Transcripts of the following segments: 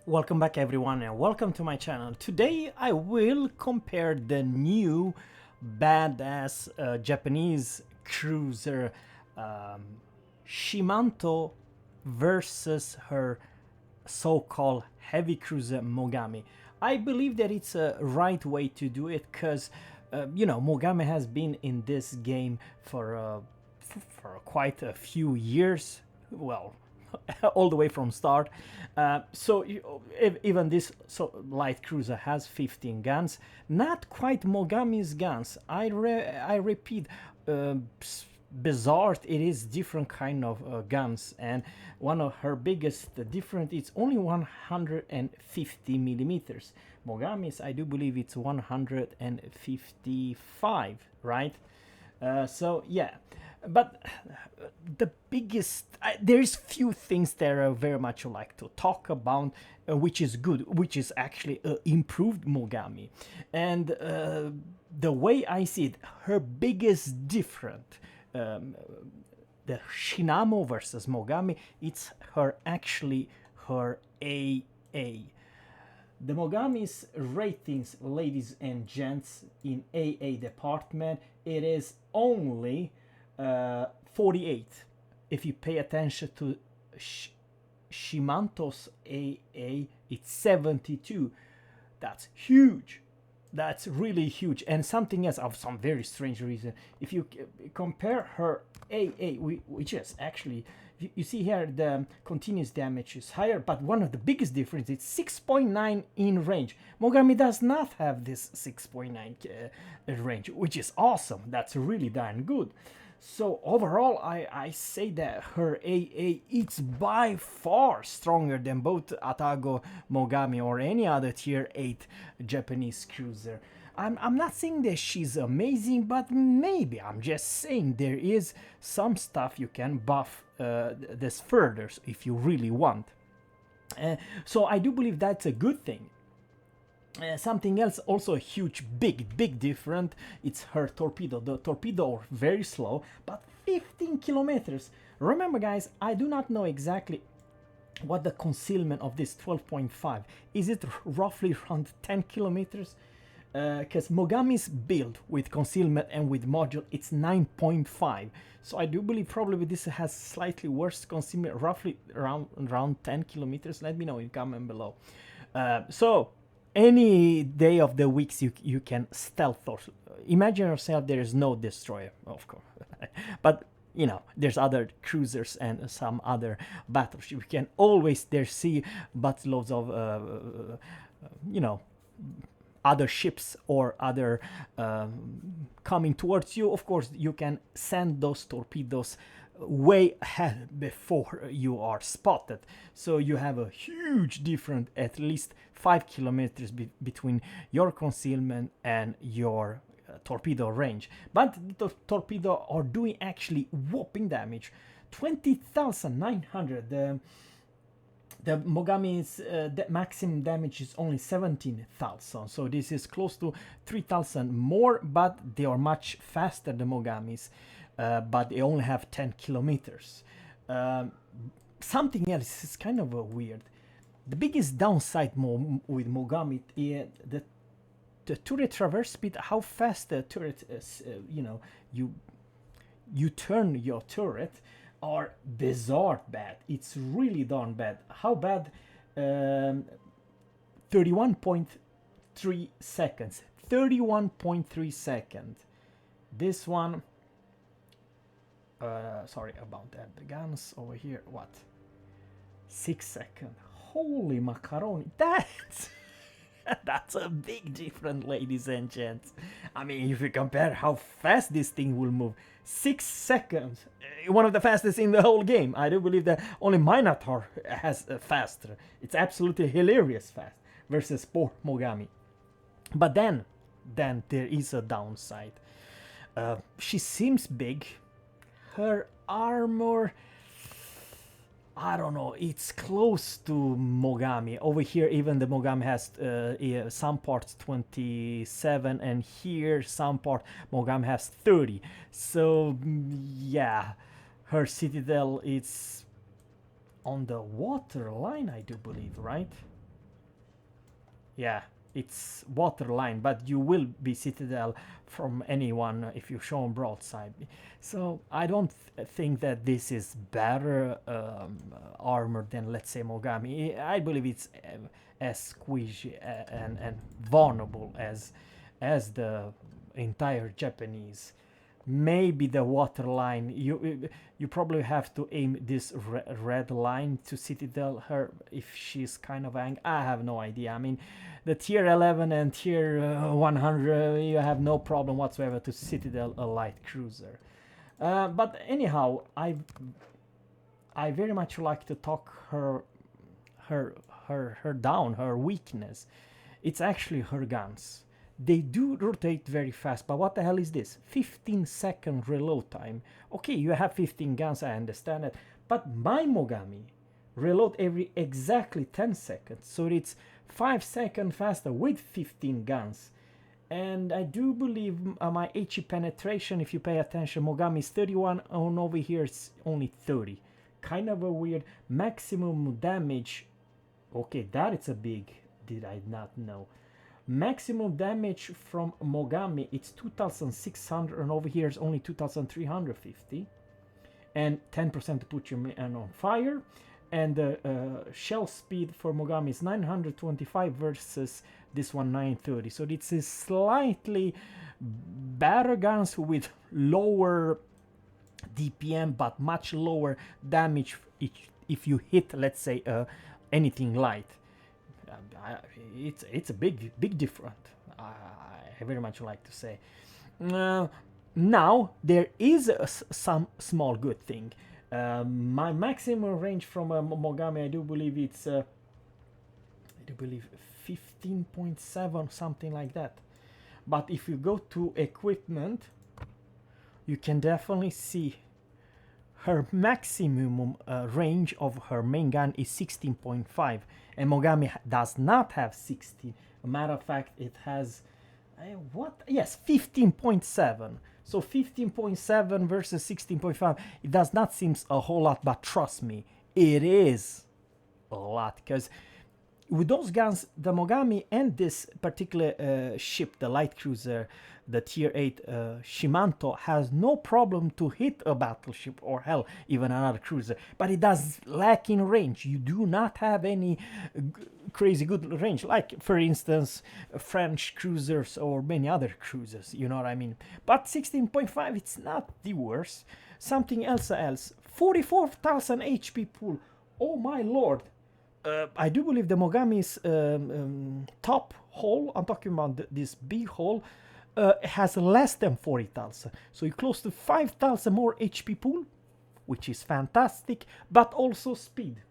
Welcome back everyone and welcome to my channel. Today I will compare the new badass Japanese cruiser Shimanto versus her so-called heavy cruiser Mogami. I believe that it's a right way to do it because Mogami has been in this game for quite a few years. Well, all the way from start. Even this light cruiser has 15 guns, not quite Mogami's guns. I repeat, bizarre. It is different kind of guns, and one of her biggest difference is only 150 millimeters. Mogami's, I do believe it's 155, right? So yeah, but the biggest there's few things that I very much like to talk about, which is good, which is actually improved Mogami, and the way I see it, her biggest difference, the Shinamo versus Mogami, it's her AA. The Mogami's ratings, ladies and gents, in AA department, it is only 48. If you pay attention to Shimanto's AA, it's 72. That's huge. That's really huge. And something else, of some very strange reason, if you compare her AA, which is actually, you see here the continuous damage is higher, but one of the biggest difference is 6.9 in range. Mogami does not have this 6.9 range, which is awesome. That's really darn good. So overall, I say that her AA is by far stronger than both Atago, Mogami, or any other tier 8 Japanese cruiser. I'm not saying that she's amazing, but maybe I'm just saying there is some stuff you can buff this further if you really want. So I do believe that's a good thing. Something else, also a huge, big different, it's her torpedo. The torpedo are very slow, but 15 kilometers. Remember guys, I do not know exactly what the concealment of this 12.5. Is it roughly around 10 kilometers? Because Mogami's build with concealment and with module, it's 9.5. So I do believe probably this has slightly worse concealment, roughly around 10 kilometers. Let me know in comment below. So any day of the weeks you can stealth, or imagine yourself there is no destroyer, of course, but you know there's other cruisers and some other battleships. You can always there see buttloads of other ships or other coming towards you. Of course you can send those torpedoes way ahead before you are spotted, so you have a huge difference, at least 5 kilometers between your concealment and your torpedo range. But the torpedo are doing actually whopping damage, 20,900. The Mogami's maximum damage is only 17,000, so this is close to 3,000 more, but they are much faster than Mogami's. But they only have 10 kilometers. Something else is kind of weird. The biggest downside with Mogami is the turret traverse speed, how fast the turret is, you turn your turret, are bizarre bad. It's really darn bad. How bad? 31.3 seconds. 31.3 seconds. This one, sorry about that. The guns over here, what? 6 seconds. Holy macaroni. That's a big difference, ladies and gents. I mean, if you compare how fast this thing will move, 6 seconds, one of the fastest in the whole game. I do believe that only Minotaur has faster. It's absolutely hilarious fast versus poor Mogami. But then there is a downside. She seems big. Her armor, I don't know, it's close to Mogami. Over here, even the Mogami has some parts 27, and here some part Mogami has 30. So yeah, her citadel is on the water line, I do believe, right? yeah, it's waterline, but you will be citadel from anyone if you show 'em broadside. So I don't think that this is better armor than, let's say, Mogami. I believe it's as squishy and vulnerable as the entire Japanese. Maybe the water line, you probably have to aim this red line to citadel her if she's kind of angry. I have no idea. I mean, the tier 11 and tier 100, you have no problem whatsoever to citadel a light cruiser. But anyhow, I very much like to talk her down, her weakness. It's actually her guns. They do rotate very fast, but what the hell is this? 15-second reload time. Okay, you have 15 guns, I understand it. But my Mogami reload every exactly 10 seconds. So it's 5 seconds faster with 15 guns. And I do believe my HE penetration, if you pay attention, Mogami is 31, and over here it's only 30. Kind of a weird maximum damage. Okay, that is a big, did I not know. Maximum damage from Mogami, it's 2600, and over here is only 2350. And 10% to put your man on fire. And the shell speed for Mogami is 925 versus this one 930. So it's a slightly better guns with lower DPM, but much lower damage if you hit, let's say, anything light. It's a big difference. I very much like to say. Now there is some small good thing. My maximum range from Mogami, I do believe it's 15.7, something like that. But if you go to equipment, you can definitely see her maximum range of her main gun is 16.5, and Mogami does not have 16. A matter of fact, it has Yes, 15.7. So 15.7 versus 16.5. It does not seem a whole lot, but trust me, it is a lot, because with those guns, the Mogami and this particular ship, the light cruiser, the tier 8 Shimanto, has no problem to hit a battleship or hell, even another cruiser. But it does lack in range. You do not have any crazy good range, like, for instance, French cruisers or many other cruisers, you know what I mean? But 16.5, it's not the worst. Something else, 44,000 HP pool. Oh my lord. I do believe the Mogami's top hull, I'm talking about this big hull, has less than 40,000. So you're close to 5,000 more HP pool, which is fantastic, but also speed.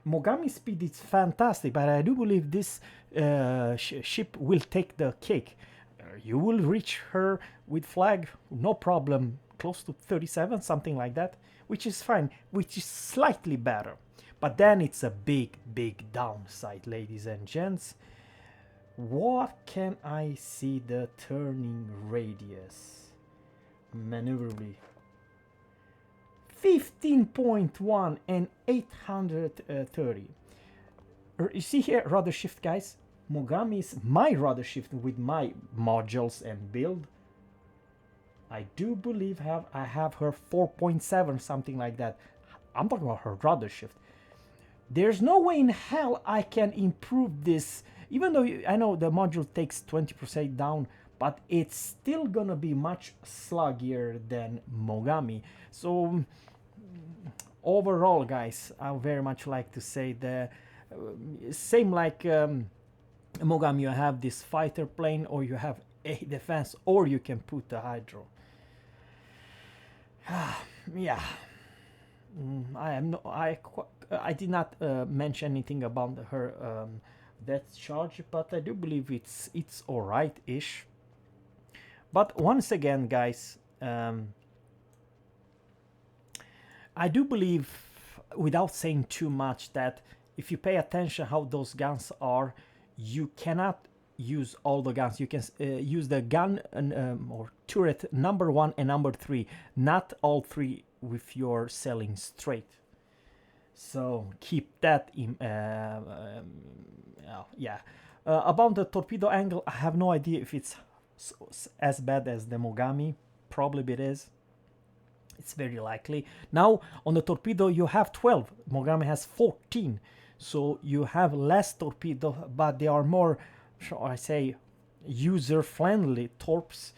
Mogami's speed is fantastic, but I do believe this ship will take the cake. You will reach her with flag, no problem, close to 37, something like that, which is fine, which is slightly better. But then it's a big downside, ladies and gents. What can I see the turning radius? Maneuverably. 15.1 and 830. You see here, rudder shift, guys. Mogami is my rudder shift with my modules and build. I do believe I have her 4.7, something like that. I'm talking about her rudder shift. There's no way in hell I can improve this, even though I know the module takes 20% down, but it's still gonna be much sluggier than Mogami. So overall, guys, I very much like to say the same like Mogami, you have this fighter plane, or you have a defense, or you can put the hydro. Yeah. I did not mention anything about her death charge, but I do believe it's alright-ish. But once again, guys, I do believe, without saying too much, that if you pay attention how those guns are, you cannot use all the guns. You can use the gun or turret number 1 and number 3, not all 3 with your selling straight. So keep that in yeah. About the torpedo angle, I have no idea if it's as bad as the Mogami. Probably it is. It's very likely. Now on the torpedo you have 12. Mogami has 14. So you have less torpedo, but they are more, shall I say, user-friendly torps.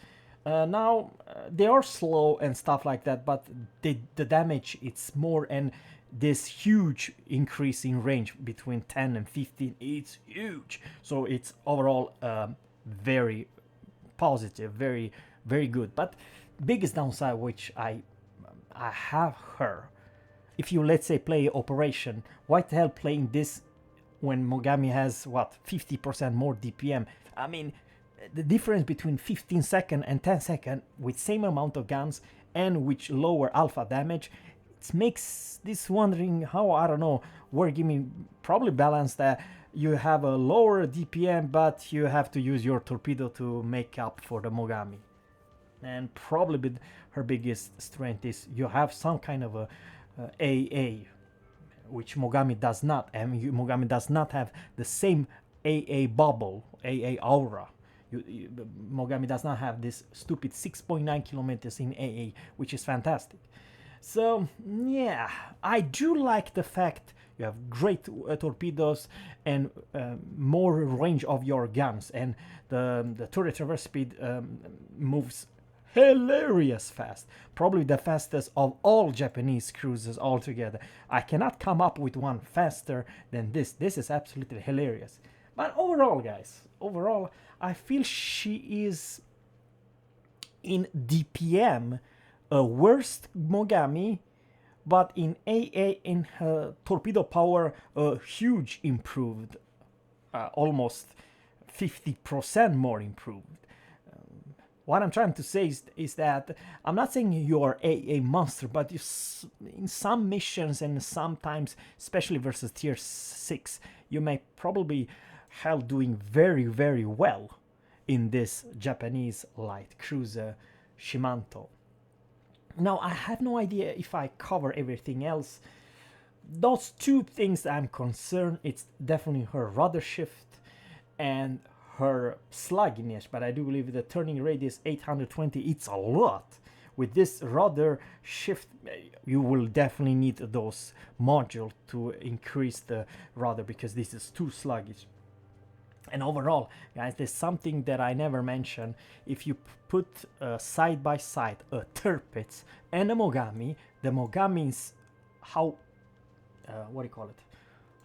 Now they are slow and stuff like that, but the damage it's more, and this huge increase in range between 10 and 15, it's huge. So it's overall very positive, very very good. But biggest downside which I have heard, if you let's say play operation, why the hell playing this when Mogami has what 50% more DPM? I mean, the difference between 15 second and 10 second with same amount of guns and with lower alpha damage, it makes this wondering how, I don't know, Wargaming probably balanced that you have a lower DPM but you have to use your torpedo to make up for the Mogami. And probably her biggest strength is you have some kind of a AA, which Mogami does not, and Mogami does not have the same AA bubble, AA aura. Mogami does not have this stupid 6.9 kilometers in AA, which is fantastic. So yeah, I do like the fact you have great torpedoes and more range of your guns, and the turret traverse speed moves hilarious fast, probably the fastest of all Japanese cruisers altogether. I cannot come up with one faster than this. This is absolutely hilarious. But overall, guys, overall, I feel she is in DPM a worst Mogami, but in AA, in her torpedo power, a huge improved, almost 50% more improved. What I'm trying to say is that I'm not saying you're a monster, but in some missions and sometimes, especially versus tier 6, you may probably hell doing very, very well in this Japanese light cruiser Shimanto. Now, I have no idea if I cover everything else. Those two things that I'm concerned, it's definitely her rudder shift and her sluggishness, but I do believe the turning radius 820, it's a lot. With this rudder shift, you will definitely need those modules to increase the rudder, because this is too sluggish. And overall, guys, there's something that I never mentioned. If you put side by side a Tirpitz and a Mogami, the Mogami is how, what do you call it?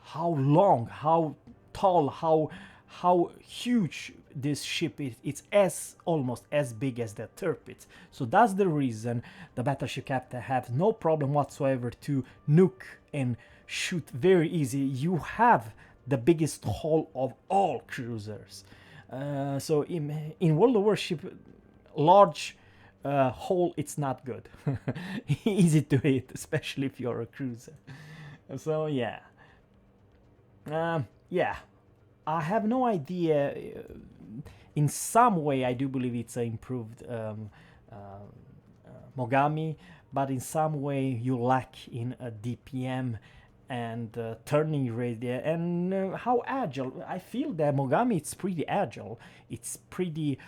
How long, how tall, how huge this ship is. It's as almost as big as the Tirpitz. So that's the reason the battleship captain has no problem whatsoever to nuke and shoot very easy. You have the biggest hull of all cruisers. So in World of Warship, large hull, it's not good. Easy to hit, especially if you're a cruiser. So yeah. Yeah. I have no idea. In some way, I do believe it's an improved Mogami, but in some way you lack in a DPM and turning radius and how agile. I feel that Mogami, it's pretty agile. It's pretty,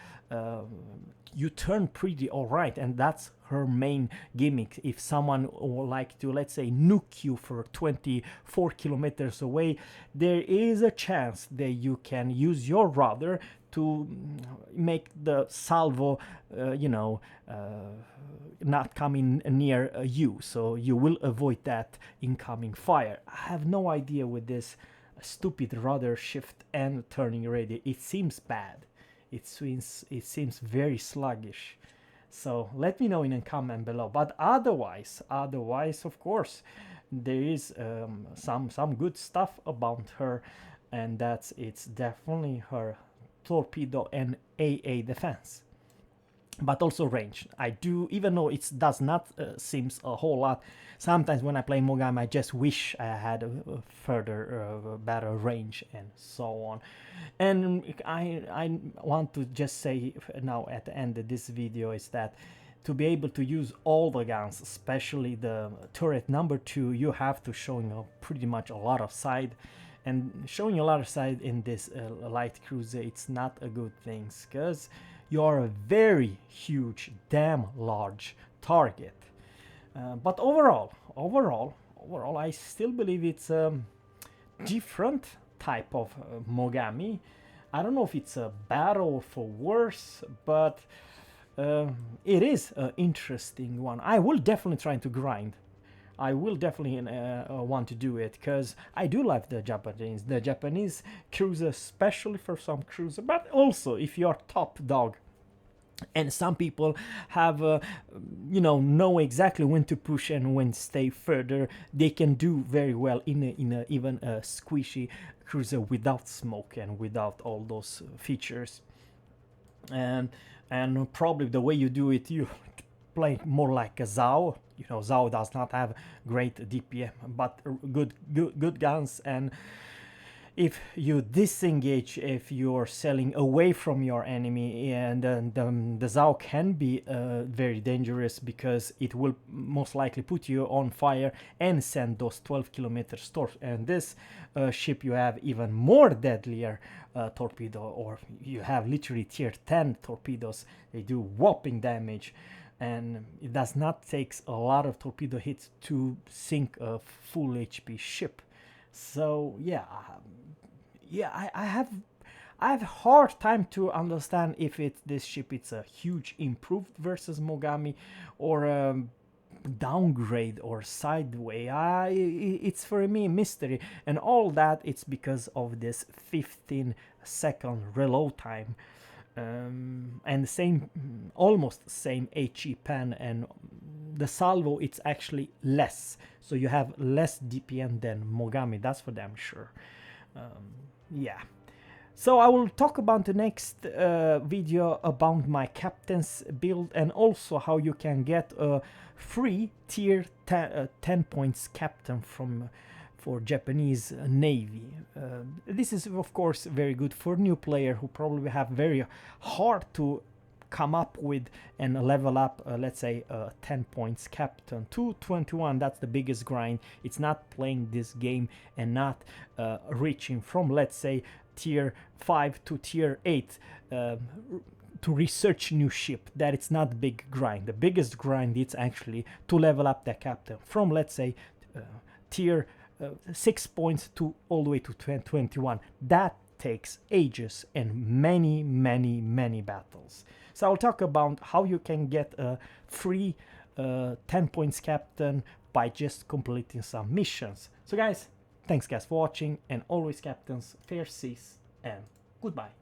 you turn pretty alright, and that's her main gimmick. If someone would like to, let's say, nuke you for 24 kilometers away, there is a chance that you can use your rudder to make the salvo, not coming near you, so you will avoid that incoming fire. I have no idea with this stupid rudder shift and turning radius. It seems bad. It seems very sluggish. So let me know in a comment below. But otherwise, of course, there is some good stuff about her, and it's definitely her torpedo and AA defense, but also range. I do, even though it does not seems a whole lot, sometimes when I play Mogami I just wish I had a further better range and so on. And I want to just say now at the end of this video is that to be able to use all the guns, especially the turret number 2, you have to show pretty much a lot of side. and showing a lot of side in this light cruiser, it's not a good thing, because you are a very huge, damn large target. But overall, I still believe it's a different type of Mogami. I don't know if it's a better or for worse, but it is an interesting one. I will definitely try to grind. I will definitely want to do it, because I do like the Japanese cruiser, especially for some cruiser, but also if you're top dog. And some people have, know exactly when to push and when to stay further. They can do very well in even a squishy cruiser without smoke and without all those features. And probably the way you do it, you play more like a Zao. Zao does not have great DPM, but good guns. And if you disengage, if you're sailing away from your enemy, and the Zao can be very dangerous, because it will most likely put you on fire and send those 12 kilometers torp. And this ship, you have even more deadlier torpedo, or you have literally tier 10 torpedoes. They do whopping damage, and it does not take a lot of torpedo hits to sink a full HP ship. So yeah, I have a hard time to understand if this ship it's a huge improved versus Mogami, or downgrade or sideway. It's for me a mystery, and all that it's because of this 15-second reload time, and almost same HE pen, and the salvo it's actually less, so you have less DPM than Mogami, that's for damn sure. Yeah, so I will talk about the next video about my captain's build, and also how you can get a free tier 10 points captain for Japanese Navy. This is of course very good for new player who probably have very hard to come up with and level up, let's say 10 points captain to 21. That's the biggest grind. It's not playing this game and not reaching from, let's say, tier 5 to tier 8 to research new ship. That it's not big grind. The biggest grind is actually to level up the captain from, let's say, tier 6 points to all the way to 21. That takes ages and many battles. So I'll talk about how you can get a free 10 points captain by just completing some missions. So guys, thanks guys for watching, and always captains, fair seas, and goodbye.